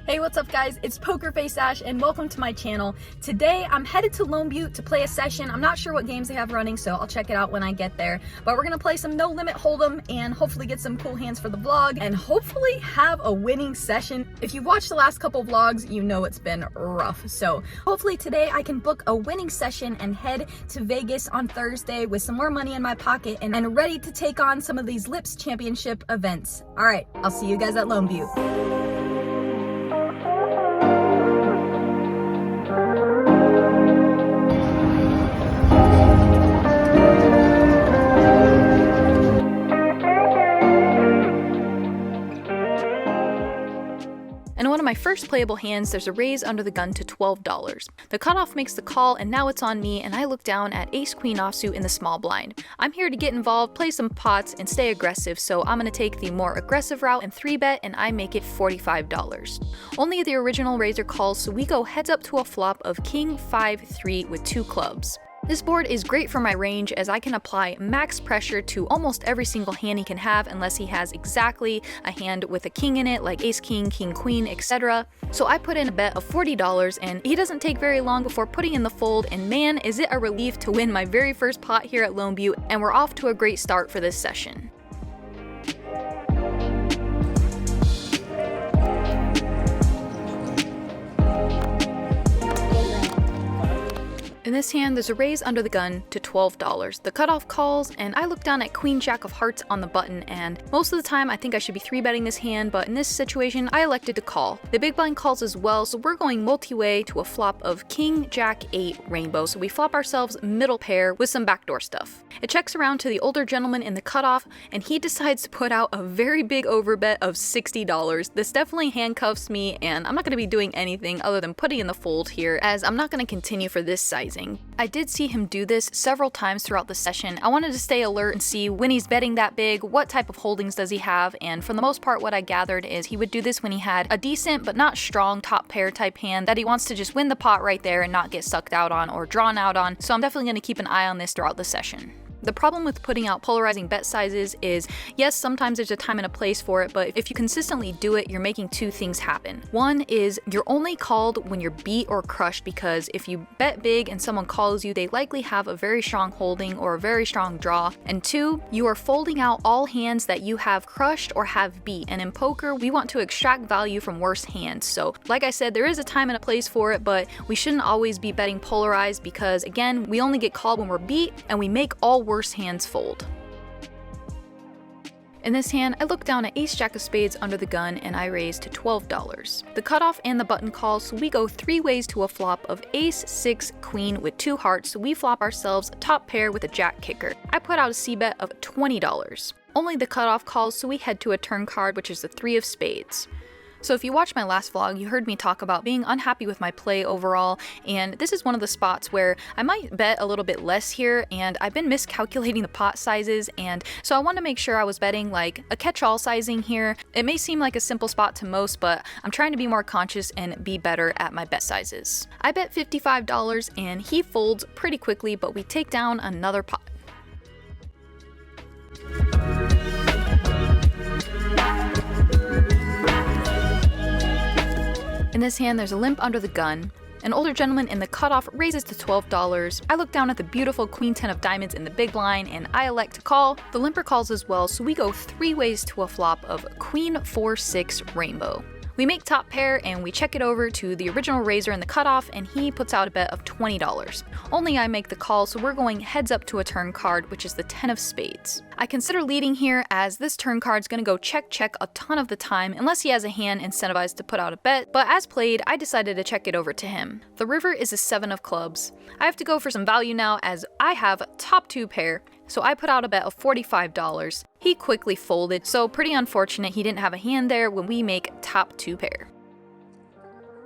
Hey, what's up guys? It's PokerfaceAsh and welcome to my channel. Today I'm headed to Lone Butte to play a session. I'm not sure what games they have running, so I'll check it out when I get there. But we're gonna play some no limit hold'em and hopefully get some cool hands for the vlog and hopefully have a winning session. If you've watched the last couple vlogs, you know it's been rough. So hopefully today I can book a winning session and head to Vegas on Thursday with some more money in my pocket and ready to take on some of these Lips Championship events. All right, I'll see you guys at Lone Butte. In one of my first playable hands, there's a raise under the gun to $12. The cutoff makes the call, and now it's on me, and I look down at ace-queen offsuit in the small blind. I'm here to get involved, play some pots, and stay aggressive, so I'm gonna take the more aggressive route and 3-bet, and I make it $45. Only the original raiser calls, so we go heads up to a flop of king 5-3 with 2 clubs. This board is great for my range as I can apply max pressure to almost every single hand he can have unless he has exactly a hand with a king in it like ace king, king queen, etc. So I put in a bet of $40 and he doesn't take very long before putting in the fold, and man is it a relief to win my very first pot here at Lone Butte, and we're off to a great start for this session. In this hand, there's a raise under the gun to $12. The cutoff calls, and I look down at queen jack of hearts on the button, and most of the time I think I should be 3-betting this hand, but in this situation I elected to call. The big blind calls as well, so we're going multi-way to a flop of king jack 8 rainbow, so we flop ourselves middle pair with some backdoor stuff. It checks around to the older gentleman in the cutoff, and he decides to put out a very big overbet of $60. This definitely handcuffs me, and I'm not going to be doing anything other than putting in the fold here, as I'm not going to continue for this sizing. I did see him do this several times throughout the session. I wanted to stay alert and see when he's betting that big, what type of holdings does he have, and for the most part what I gathered is he would do this when he had a decent but not strong top pair type hand that he wants to just win the pot right there and not get sucked out on or drawn out on, so I'm definitely going to keep an eye on this throughout the session. The problem with putting out polarizing bet sizes is, yes, sometimes there's a time and a place for it, but if you consistently do it, you're making 2 things happen. One is you're only called when you're beat or crushed, because if you bet big and someone calls you, they likely have a very strong holding or a very strong draw. And 2, you are folding out all hands that you have crushed or have beat. And in poker, we want to extract value from worse hands. So like I said, there is a time and a place for it, but we shouldn't always be betting polarized because, again, we only get called when we're beat and we make all worse hands fold. In this hand, I look down at ace jack of spades under the gun and I raise to $12. The cutoff and the button calls, so we go 3 ways to a flop of ace 6 queen with 2 hearts, so we flop ourselves top pair with a jack kicker. I put out a c-bet of $20. Only the cutoff calls, so we head to a turn card, which is the 3 of spades. So if you watched my last vlog, you heard me talk about being unhappy with my play overall, and this is one of the spots where I might bet a little bit less here, and I've been miscalculating the pot sizes, and so I want to make sure I was betting like a catch-all sizing here. It may seem like a simple spot to most, but I'm trying to be more conscious and be better at my bet sizes. I bet $55 and he folds pretty quickly, but we take down another pot. In this hand, there's a limp under the gun. An older gentleman in the cutoff raises to $12. I look down at the beautiful queen 10 of diamonds in the big blind and I elect to call. The limper calls as well, so we go 3 ways to a flop of queen 4-6 rainbow. We make top pair and we check it over to the original raiser in the cutoff, and he puts out a bet of $20. Only I make the call, so we're going heads up to a turn card, which is the 10 of spades. I consider leading here as this turn card's gonna go check check a ton of the time unless he has a hand incentivized to put out a bet, but as played, I decided to check it over to him. The river is a 7 of clubs. I have to go for some value now as I have top 2 pair, so I put out a bet of $45. He quickly folded, so pretty unfortunate he didn't have a hand there when we make top 2 pair.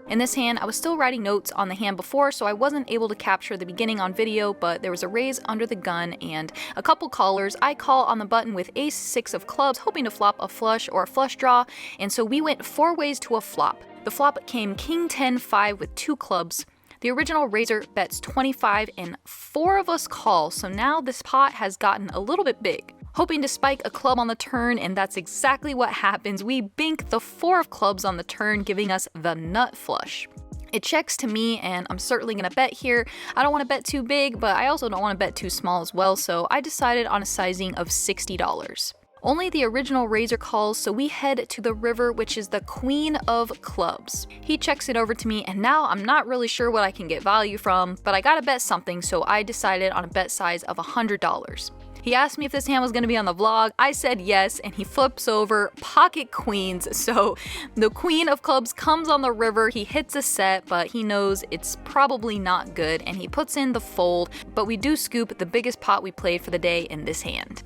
In this hand, I was still writing notes on the hand before, so I wasn't able to capture the beginning on video, but there was a raise under the gun and a couple callers. I call on the button with ace-6 of clubs, hoping to flop a flush or a flush draw, and so we went 4 ways to a flop. The flop came king-10-5 with 2 clubs. The original raiser bets 25 and 4 of us call, so now this pot has gotten a little bit big. Hoping to spike a club on the turn, and that's exactly what happens. We bink the 4 of clubs on the turn, giving us the nut flush. It checks to me, and I'm certainly going to bet here. I don't want to bet too big, but I also don't want to bet too small as well, so I decided on a sizing of $60. Only the original raiser calls, so we head to the river, which is the queen of clubs. He checks it over to me, and now I'm not really sure what I can get value from, but I gotta bet something, so I decided on a bet size of $100. He asked me if this hand was going to be on the vlog. I said yes, and he flips over pocket queens. So the queen of clubs comes on the river. He hits a set, but he knows it's probably not good, and he puts in the fold, but we do scoop the biggest pot we played for the day in this hand.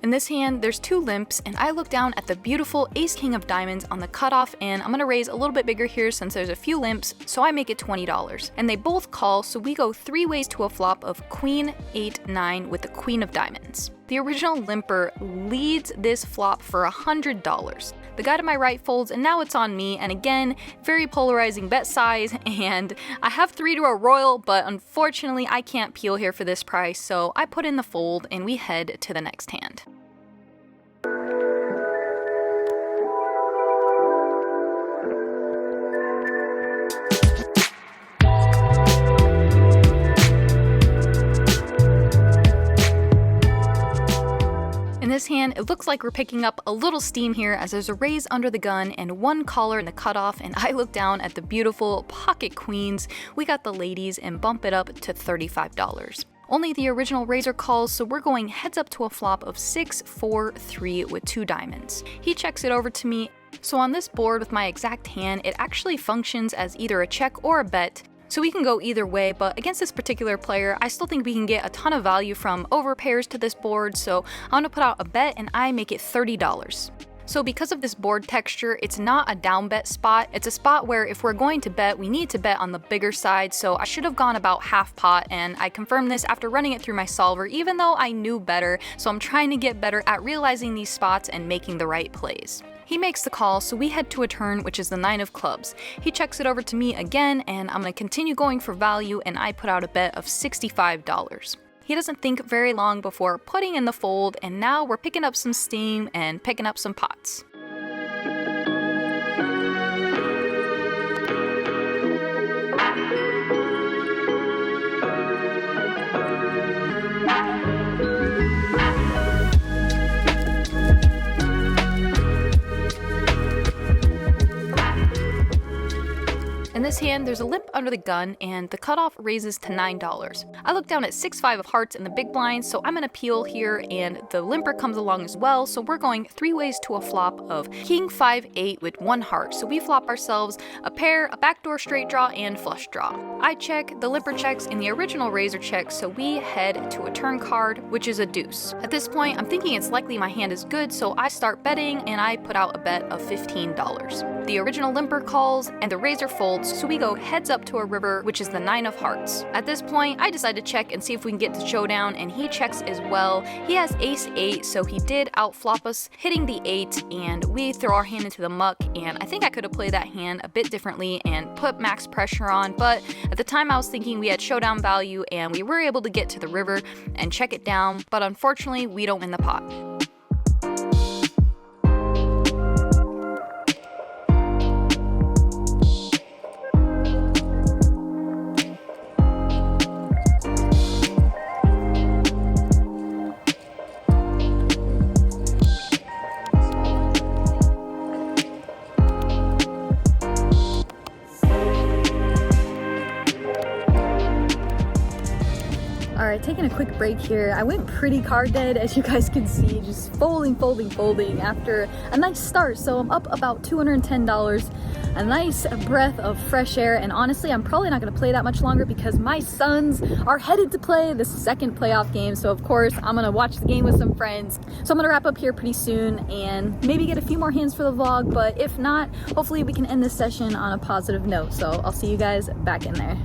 In this hand, there's 2 limps, and I look down at the beautiful ace-king of diamonds on the cutoff, and I'm gonna raise a little bit bigger here since there's a few limps, so I make it $20. And they both call, so we go 3 ways to a flop of queen 8-9 with the queen of diamonds. The original limper leads this flop for $100. The guy to my right folds, and now it's on me, and again, very polarizing bet size, and I have 3 to a royal, but unfortunately I can't peel here for this price, so I put in the fold, and we head to the next hand. In this hand, it looks like we're picking up a little steam here as there's a raise under the gun and 1 caller in the cutoff, and I look down at the beautiful pocket queens. We got the ladies and bump it up to $35. Only the original raiser calls, so we're going heads up to a flop of 6-4-3 with 2 diamonds. He checks it over to me. So on this board with my exact hand, it actually functions as either a check or a bet. So we can go either way, but against this particular player, I still think we can get a ton of value from overpairs to this board, so I'm gonna put out a bet and I make it $30. So because of this board texture, it's not a down bet spot. It's a spot where if we're going to bet, we need to bet on the bigger side, so I should have gone about half pot, and I confirmed this after running it through my solver, even though I knew better, so I'm trying to get better at realizing these spots and making the right plays. He makes the call, so we head to a turn, which is the 9 of clubs. He checks it over to me again, and I'm gonna continue going for value, and I put out a bet of $65. He doesn't think very long before putting in the fold, and now we're picking up some steam and picking up some pots. In this hand, there's a limp under the gun, and the cutoff raises to $9. I look down at 6-5 of hearts in the big blind, so I'm gonna peel here, and the limper comes along as well, so we're going 3 ways to a flop of king 5-8 with 1 heart. So we flop ourselves a pair, a backdoor straight draw, and flush draw. I check, the limper checks, and the original raiser checks, so we head to a turn card, which is a deuce. At this point, I'm thinking it's likely my hand is good, so I start betting, and I put out a bet of $15. The original limper calls, and the raiser folds, so we go heads up to a river, which is the 9 of hearts. At this point, I decide to check and see if we can get to showdown, and he checks as well. He has ace-8, so he did outflop us, hitting the 8, and we throw our hand into the muck, and I think I could have played that hand a bit differently and put max pressure on, but at the time I was thinking we had showdown value, and we were able to get to the river and check it down, but unfortunately, we don't win the pot. Alright, taking a quick break here. I went pretty card dead, as you guys can see, just folding after a nice start. So I'm up about $210, a nice breath of fresh air, and honestly, I'm probably not going to play that much longer because my Suns are headed to play the second playoff game. So of course, I'm going to watch the game with some friends. So I'm going to wrap up here pretty soon and maybe get a few more hands for the vlog, but if not, hopefully we can end this session on a positive note. So I'll see you guys back in there.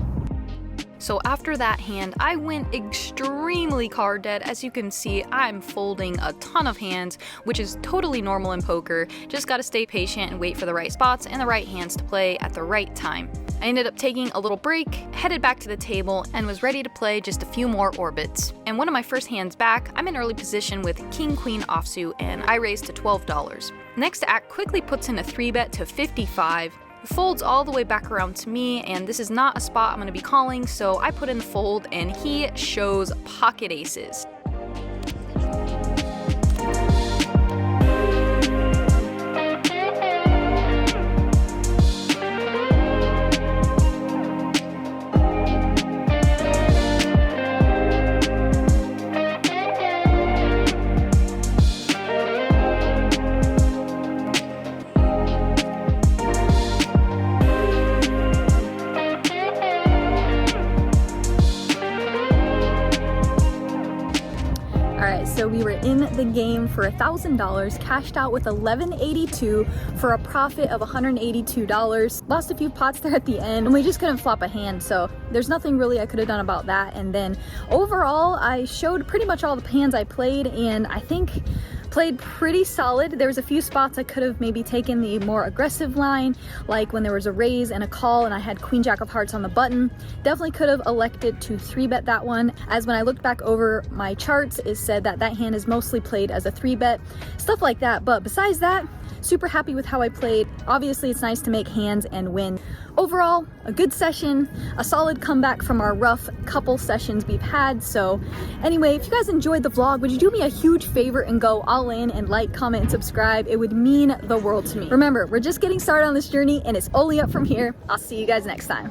So after that hand, I went extremely card dead. As you can see, I'm folding a ton of hands, which is totally normal in poker. Just gotta stay patient and wait for the right spots and the right hands to play at the right time. I ended up taking a little break, headed back to the table, and was ready to play just a few more orbits. And one of my first hands back, I'm in early position with King-Queen offsuit, and I raised to $12. Next act quickly puts in a 3-bet to 55. Folds all the way back around to me, and this is not a spot I'm going to be calling, so I put in the fold and he shows pocket aces. So we were in the game for $1,000, cashed out with $11.82 for a profit of $182. Lost a few pots there at the end, and we just couldn't flop a hand, so there's nothing really I could have done about that. And then overall, I showed pretty much all the hands I played, and I think played pretty solid. There was a few spots I could have maybe taken the more aggressive line, like when there was a raise and a call and I had Queen Jack of Hearts on the button. Definitely could have elected to 3-bet that one, as when I looked back over my charts, it said that that hand is mostly played as a 3-bet, stuff like that. But besides that, super happy with how I played. Obviously, it's nice to make hands and win. Overall, a good session, a solid comeback from our rough couple sessions we've had. So anyway, if you guys enjoyed the vlog, would you do me a huge favor and go all in and like, comment, and subscribe? It would mean the world to me. Remember, we're just getting started on this journey and it's only up from here. I'll see you guys next time.